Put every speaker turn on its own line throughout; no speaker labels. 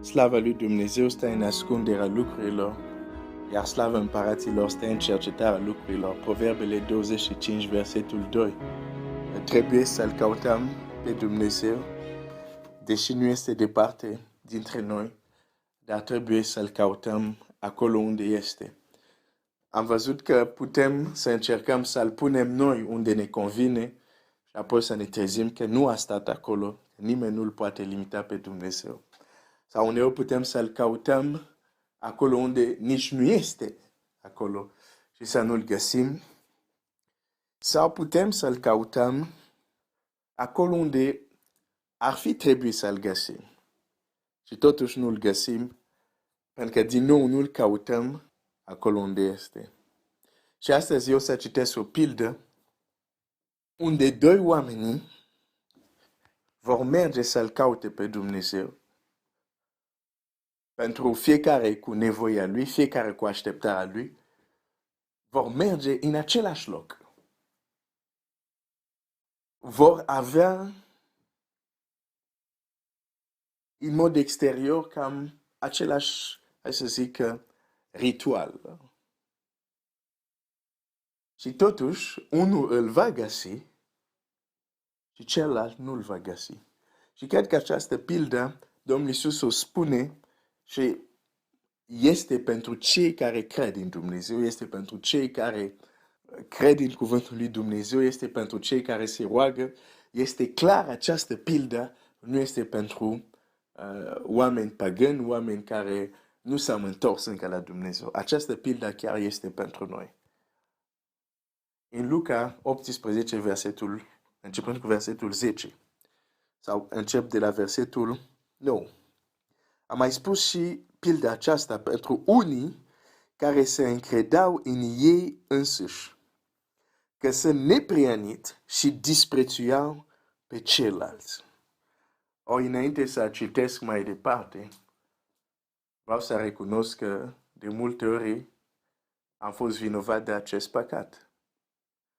Slava lui Dumnezeu stă în ascunderea lucrurilor, iar slava împăraților stă în cercetarea lucrurilor. Proverbele 25, versetul 2. Trebuie să-L căutăm pe Dumnezeu, deși nu este departe dintre noi, dar trebuie să-L căutăm acolo unde este. Am văzut că putem să încercăm să-L punem noi unde ne convine și apoi să ne trezim că nu a stat acolo, nimeni nu-L poate limita pe Dumnezeu. Sau uneori putem să-L căutăm acolo unde nici nu este acolo și să nu-L găsim. Sau putem să-L căutăm acolo unde ar fi trebuit să-L găsim. Și totuși nu-L găsim, pentru că din nou nu-L căutăm acolo unde este. Și astăzi eu să citesc o pildă unde doi oameni vor merge să-L caute pe Dumnezeu. Pentru fiecare cu nevoia lui, fiecare cu așteptarea lui, vor merge în același loc. Vor avea în mod exterior cam același, hai să zic, ritual. Și totuși, unul îl va găsi și celălalt nu îl va găsi. Și cred că această pildă, Domnul Iisus o spune și este pentru cei care cred în Dumnezeu, este pentru cei care cred în cuvântul lui Dumnezeu, este pentru cei care se roagă. Este clar, această pildă nu este pentru oameni pagani, oameni care nu s-au întors încă la Dumnezeu. Această pildă chiar este pentru noi. În Luca 18, începând cu versetul 10, sau încep de la versetul 9. Am mai spus și pilda aceasta pentru unii care se încredeau în ei însuși, că sunt neprianit și disprețuiau pe ceilalți. Ori înainte să citesc mai departe, vreau să recunosc că de multe ori am fost vinovat de acest păcat.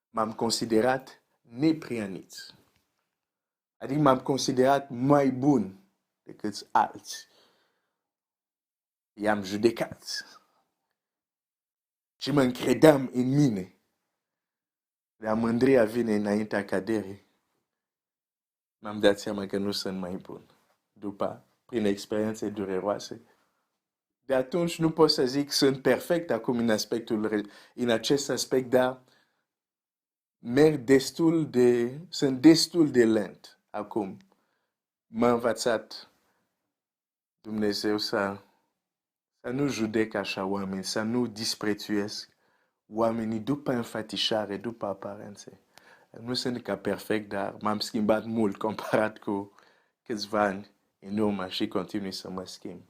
M-am considerat neprianit. Adică m-am considerat mai bun decât alții. I-am judecat. Și mă încredeam în mine. Dar mândria vine înaintea căderii. M-am dat seama că nu sunt mai bun. După, prin experiențe dureroase. De atunci nu pot să zic sunt perfect acum în acest aspect, dar sunt destul de lent acum. M-a învățat Dumnezeu să nu judec așa oameni, să nu disprețuiesc oamenii după înfățișare, după aparențe. Nu sunt ca perfect, dar m-am schimbat mult comparat cu câțiva ani în urmă și continui să mă schimb.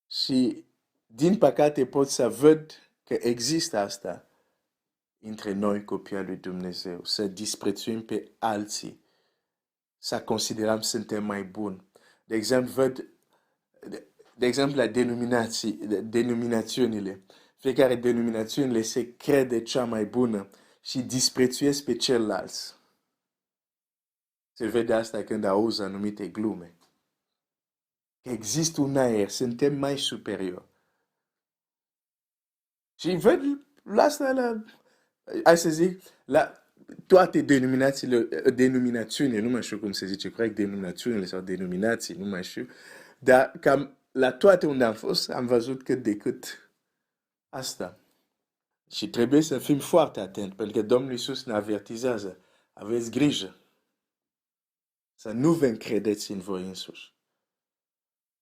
Și din păcate pot să văd că există asta între noi copiii lui Dumnezeu, să disprețuim pe alții, să considerăm suntem mai buni. De exemplu, la denominațiunile. Fiecare denominațiune se crede cea mai bună și disprețuiesc pe ceilalți. Se vede asta când auzi anumite glume. Există un aer, suntem mai superiori. Și văd la asta, hai să zic, la toate denominațiunile, nu mai știu cum se zice corect, denominațiunile sau denominații, nu mai știu, dar cam la toate unde am fost, am văzut cât de cât asta. Și trebuie să fim foarte atenți, pentru că Domnul Iisus ne avertizează. Aveți grijă să nu vă încredeți în voi însuși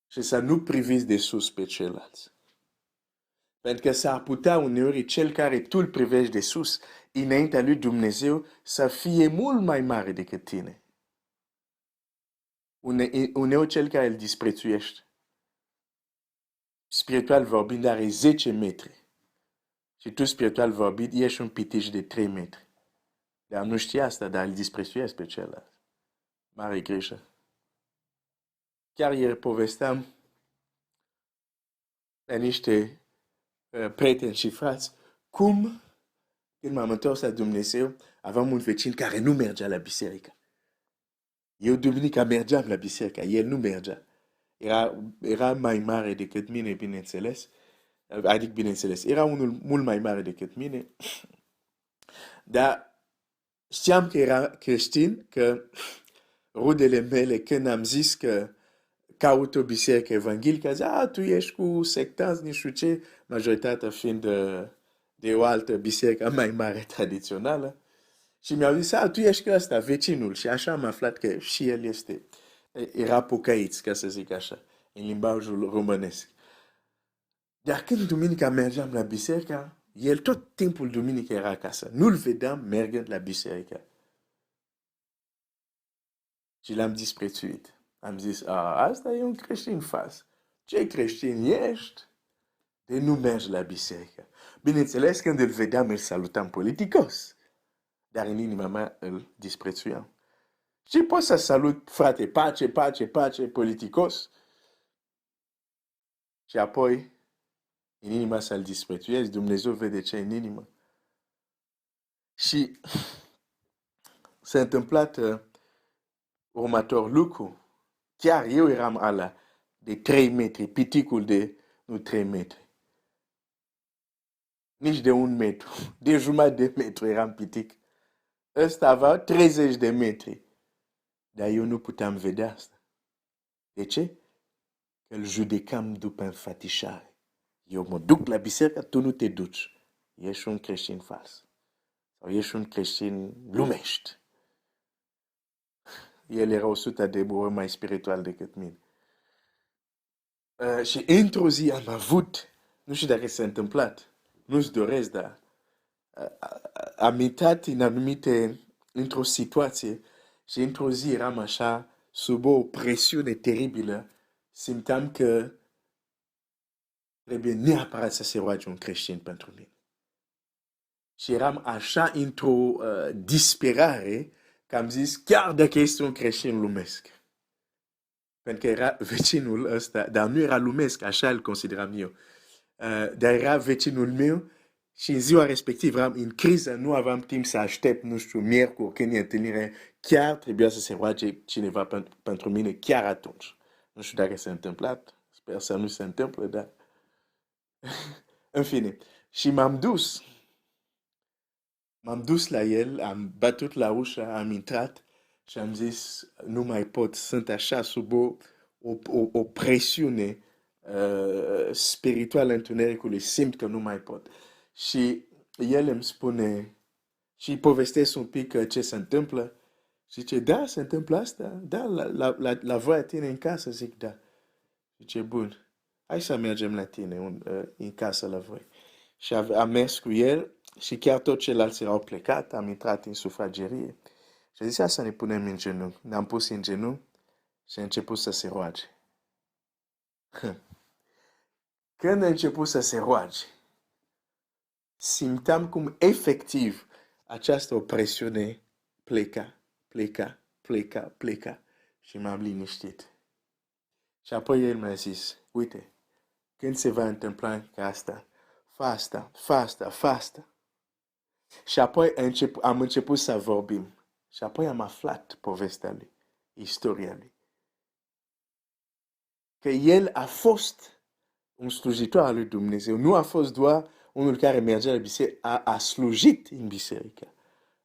și să nu priviți de sus pe ceilalți. Pentru că s-ar putea uneori cel care tu îl privești de sus, înaintea lui Dumnezeu, să fie mult mai mare decât tine. Uneori cel care îl disprețuiește, spiritual vorbind, are 10 metri. Și tu, spiritual vorbind, ești un pitiș de 3 metri. Dar nu știi asta, dar îl disprețuiesc pe celălalt. Mare greșă. Chiar ieri povesteam la niște prieteni și frați cum, când m-am întors la Dumnezeu, aveam un vecin care nu mergea la biserică. Eu, duminica, mergeam la biserică, el nu mergea. era mai mare decât mine, bineînțeles, adică bineînțeles, era unul mult mai mare decât mine, dar știam că era creștin, că rudele mele, când am zis că caut o biserică evanghelică, zis, tu ești cu sectanți, nu știu ce, majoritatea fiind de o altă biserică mai mare tradițională. Și mi-au zis, tu ești cu ăsta, vecinul. Și așa am aflat că și el era pocăit, ca să zic așa, în limbajul românesc. Dar când duminica mergeam la biserică, el tot timpul duminică era acasă. Nu-l vedeam mergând la biserică. Și l-am disprețuit. Am zis, asta e un creștin fals. Ce creștin ești? De nu mergi la biserică. Bineînțeles, când îl vedeam, îl salutam politicos. Dar în inima mea îl disprețuiam. Și pot să salut, frate, pace, pace, pace, politicos. Și apoi, în inima să-l disprețuiesc, Dumnezeu vede ce în inimă. Și s-a întâmplat următor lucru. Chiar eu eram ala de 3 metri, piticul de, nu 3 metri. Nici de 1 metru, de jumătate de metru eram pitic. Ăsta avea 30 de metri. Dar eu nu puteam vedea asta. De ce? Că îl judecam după înfățișare. Eu mă duc la biserică, tu nu te duci. Ești un creștin fals. Sau ești un creștin lumești. El era 100 de ori mai spiritual decât mine. Și într-o zi am avut, nu știu dacă s-a întâmplat, nu-ți doresc, dar am intrat în anumite, într-o situație și într-o zi eram așa, sub o presiune teribilă, simteam că trebuie neapărat să se roage un creștin pentru mine. Și eram așa într-o disperare că am zis, chiar dacă este un creștin lumesc. Pentru că era vecinul ăsta, dar nu era lumesc, așa îl consideram eu. Dar era vecinul meu și în ziua respectivă eram în criză, nu aveam timp să aștept, nu știu, miercuri, când e întâlnire, chiar trebuia să se roage cineva pentru mine chiar atunci. Nu știu dacă s-a întâmplat, sper să nu se întâmple, dar... În fine, și m-am dus la el, am batut la ușă, am intrat și am zis, nu mai pot, sunt așa sub o presiune spirituală întunericului, simt că nu mai pot. Și el îmi spune, și povestesc un pic ce se întâmplă, și zice, da, se întâmplă asta? Da, la voia tine în casă? Zic, da. Zice, bun, hai să mergem la tine în casă la voi. Și am mers cu el și chiar tot ceilalți erau plecat, am intrat în sufragerie. Și a zis, să ne punem în genunchi. Ne-am pus în genunchi și a început să se roage. Când a început să se roage, simteam cum efectiv această opresiune pleca și m-am liniștit. Și apoi el mi-a zis, uite, când se va întâmpla ca asta, fa asta. Și apoi am început să vorbim. Și apoi am aflat povestea lui, istoria lui. Că el a fost un slujitor al lui Dumnezeu. Nu a fost doar unul care mergea la biserică, a slujit în biserică.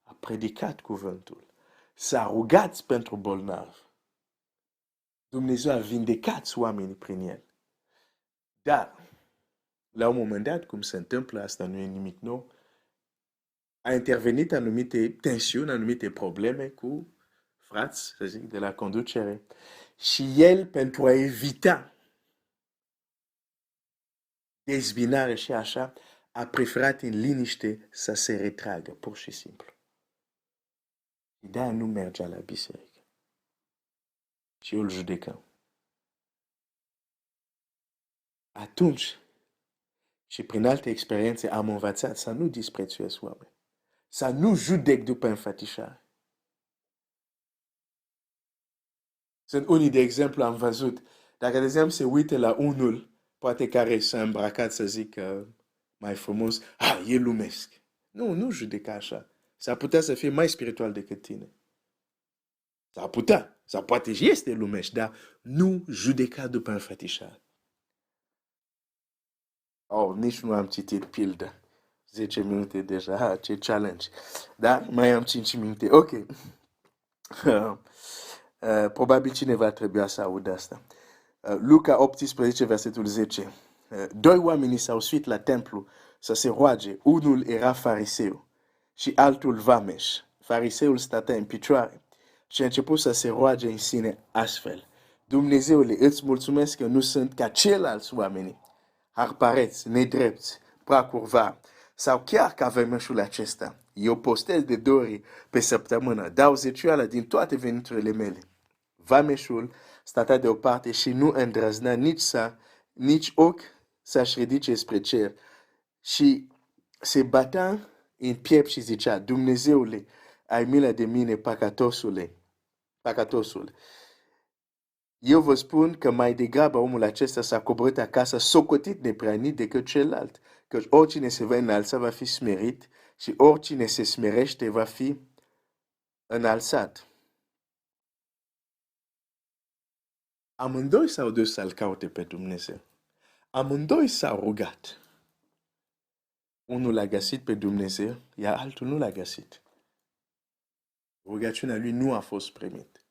A predicat cuvântul. S-a rugat pentru bolnavi. Dumnezeu a vindecat oamenii prin el. Dar, la un moment dat, cum se întâmplă, asta nu e nimic nou, a intervenit anumite tensiuni, anumite probleme cu frați, să zic, de la conducere. Și el, pentru a evita dezbinare și așa, a preferat în liniște să se retragă, pur și simplu. Și de-aia nu mergea la biserică. Și eu îl judecam. Atunci, și prin alte experiențe, am învățat să nu disprețuiesc oameni. Să nu judec după înfățișare. Sunt unii, de exemplu, am văzut, dacă, de exemplu, se uite la unul, poate care s-a îmbrăcat, să zic, mai frumos, e lumesc. Nu judeca așa. S-ar putea să fie mai spiritual decât tine. S-ar putea. Sau poate și este lumești, dar nu judeca după înfățișare. Oh, nici nu am citit pildă. 10 minute deja, ce challenge. Dar mai am 5 minute. Ok. Probabil cineva trebuia să audă asta. Luca 18, versetul 10. Doi oameni s-au suit la templu să se roage. Unul era fariseu și altul vameș. Fariseul stătea în picioare și a început să se roage în sine astfel. Dumnezeule, îți mulțumesc că nu sunt ca ceilalți oameni, harpareți, nedrepți, prea curva, sau chiar ca vameșul acesta. Eu postez de 2 ori pe săptămână, dau zeciuială din toate veniturile mele. Vameșul stătea deoparte și nu îndrăznea nici ochi să-și ridice spre cer. Și se bătea în piept și zicea, Dumnezeule, ai milă de mine, păcătosul. Eu vă spun că mai degrabă omul acesta s-a coborât acasă socotit nepreanit decât celălalt. Căci oricine se va înălța va fi smerit și oricine se smerește va fi înălțat. Amândoi s-au dus să-L caute pe Dumnezeu. Amândoi s-au rugat. Unul l-a găsit pe Dumnezeu, iar altul nu l-a găsit. Rugăciunea lui nu a fost primit.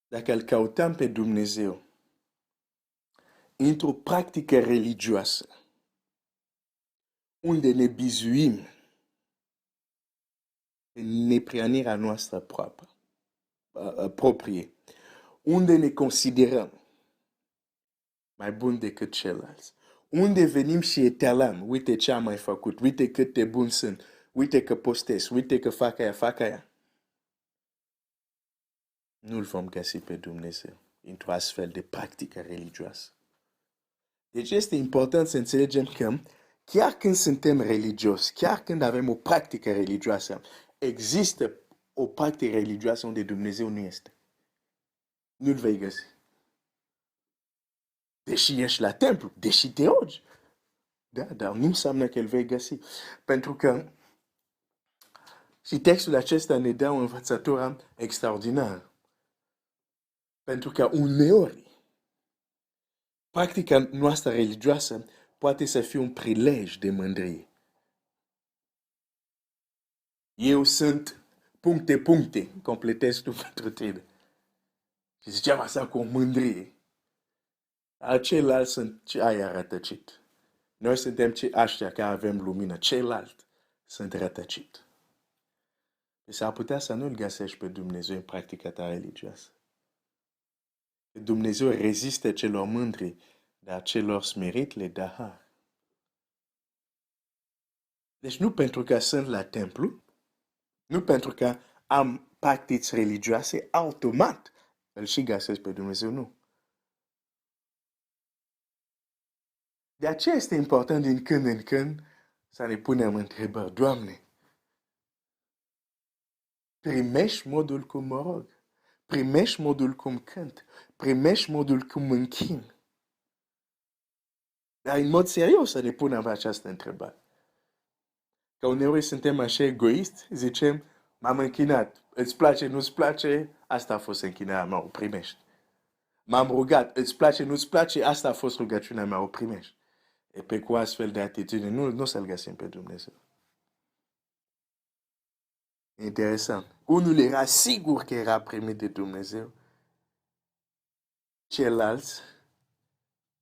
Dacă îl căutăm pe Dumnezeu într-o practică religioasă, unde ne bizuim în nepreanirea noastră proprie, unde ne considerăm mai buni decât ceilalți, unde venim și etalăm, uite ce am mai făcut, uite cât de bun sunt, uite că postez, uite că fac aia, nu-L vom găsi pe Dumnezeu într-o astfel de practică religioasă. Deci este important să înțelegem că chiar când suntem religioși, chiar când avem o practică religioasă, există o practică religioasă unde Dumnezeu nu este. Nu-L vei găsi. Deși ești la templu, deși te rogi. Da, dar nu înseamnă că îl vei găsi. Pentru că și textul acesta ne dă o învățătură extraordinară. Pentru că uneori practica noastră religioasă poate să fie un prilej de mândrie. Eu sunt puncte, completez tu pentru tine. Și ziceam asta cu o mândrie. Ceilalți sunt ce ai rătăcit. Noi suntem ce aștia care avem lumină. Ceilalți sunt rătăcit. Și s-ar putea să nu-L găsești pe Dumnezeu în practica ta religioasă. Dumnezeu rezistă celor mândri, dar celor smerit le dă har. Deci nu pentru că sunt la templu, nu pentru că am practici religioase, automat îl și găsesc pe Dumnezeu, nu. De aceea este important din când în când să ne punem întrebări. Doamne, primești modul cum mă rog, primești modul cum cânt, primești modul cum mă închin. Dar în mod serios să ne punem această întrebare. Că uneori suntem așa egoiști, zicem, m-am închinat, îți place, nu-ți place, asta a fost închinarea mea, o primești. M-am rugat, îți place, nu-ți place, asta a fost rugăciunea mea, o primești. E pe cu astfel de atitudine, nu să-L găsim pe Dumnezeu. Interesant. Unul era sigur că era primit de Dumnezeu. Ceilalți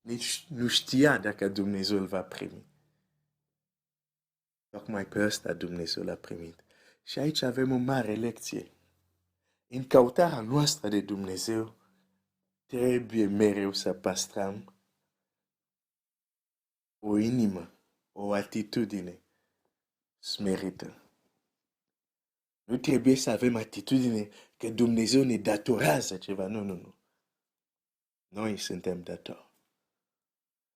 nici nu știa dacă Dumnezeu îl va primi. Tocmai pe ăsta Dumnezeu l-a primit. Și aici avem o mare lecție. În căutarea noastră de Dumnezeu, trebuie mereu să păstrăm o inimă, o atitudine smerită. Nu trebuie să avem atitudine că Dumnezeu ne datorează ceva. Nu. Noi suntem datori.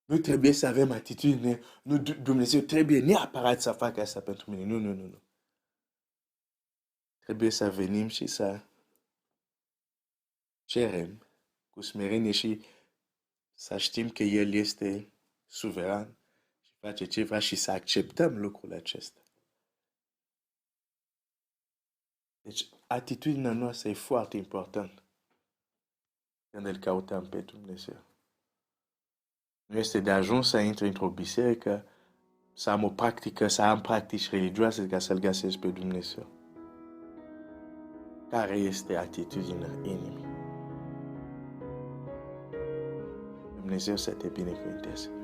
Nu trebuie să avem atitudine, nu, Dumnezeu trebuie neapărat să facă asta pentru mine. Nu. Trebuie să venim și să cerem cu smerenie și să știm că El este suveran și face ceva și să acceptăm lucrul acesta. Deci, atitudinea noastră e foarte importantă când îl căutăm pe Dumnezeu. Nu este de ajuns să intri într-o biserică, să am o practică, să am practici religioase ca să-L găsesc pe Dumnezeu. Care este atitudinea inimii? Dumnezeu să te binecuvânteze.